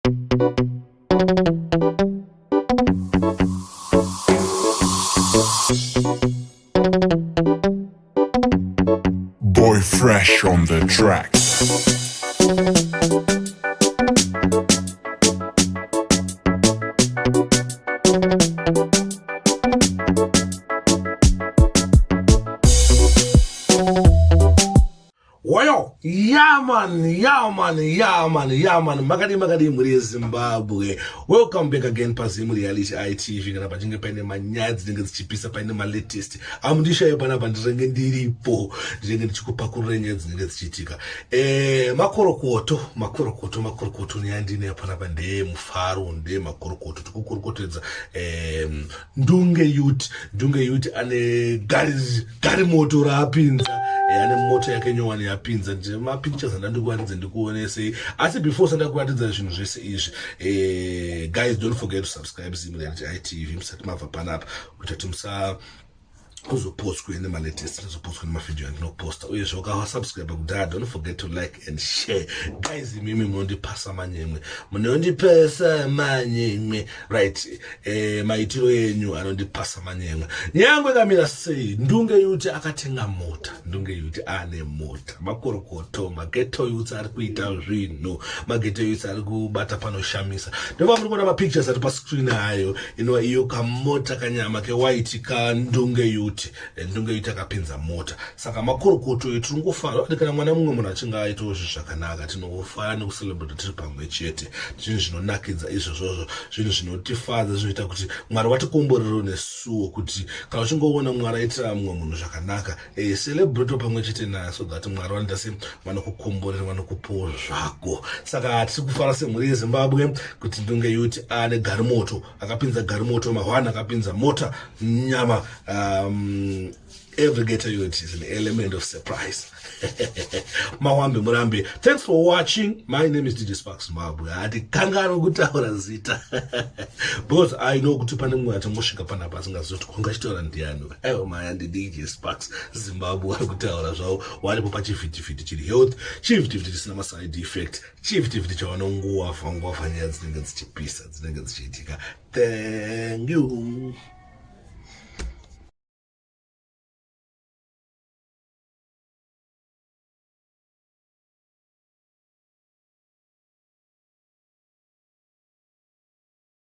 Boy Fresh on the track. Well, yeah man, magadi muri Zimbabwe. Welcome back again pazimu reality ITV kana pachinge paine manyadzi dzinenge dzichipisa paine ma latest. Amundishaye pana pandirenge ndiripo. Ndinenge ndichikupakurira nyadzi dzinenge dzichiitika. Makorokoto nyandine pana pande mufaro nde makorokoto tikukurukotedza Ndunge yut ane gari moto rapinza. Ane moto yake nyowani yapinza nje mapictures andikuwaridze ndikuonese asi before sandakuwaridza zvinhu zvese izvi guys, don't forget to subscribe Zimdancehall ITV musati mabva panapa kuti musa kuzopostwa ine malatest nezopostwa nemavideo andinoposta uyezve ukasubscribe kudhaya don't forget to like and share guys. Mimi munondipasa manyemwe right, maitiro yenyu anondipasa manyemwe. Nyangwe kamira sei Ndunge yut akatenga mota, Ndunge yut ane mota, makorokoto mageto youths ari kuita zvinhu, mageto youths ari kubata panoshamisa. Ndova muri kuona mapictures ari pascreen ayo inova iyo kamota kanyama kewhite kaNdunge yut. Ndunge yut akapinza mota. Saka makorokoto etu tingofara kuti kana mwana mumwe munhu achinge aitawo zvakanaka tinofara nekucelebrate tiri pamwe chete. Zvinhu zvinonakidza izvozvo, zvinhu zvinotifadza, zvinoita kuti Mwari watikomborero nesuwo kuti kana uchingoona Mwari aitira mumwe munhu zvakanaka celebrate pamwe chete naye so that Mwari wanoita vanokukomborera vanokupawo zvako. Saka tiri kufara semhuri yeZimbabwe kuti Ndunge yut ane garimoto, akapinza garimoto mahwana, akapinza mota nyama. Every ghetto youth is an element of surprise. Mawambe murambe. Thanks for watching. My name is DJ Sparks Zimbabwe. Ati kangaro kutaura zita. Because I know kuti pane mumwe achangosvika panapa asingazoti kwangachitaura ndiani. Ewo mayandi DJ Sparks Zimbabwe kutaura zvawo waripo pachivhitivhiti chiri health, chivhitivhiti chisina maside effect, chivhitivhiti chavanongowa nyaya dzinenge dzichipisa, dzinenge dzichiitika. Thank you.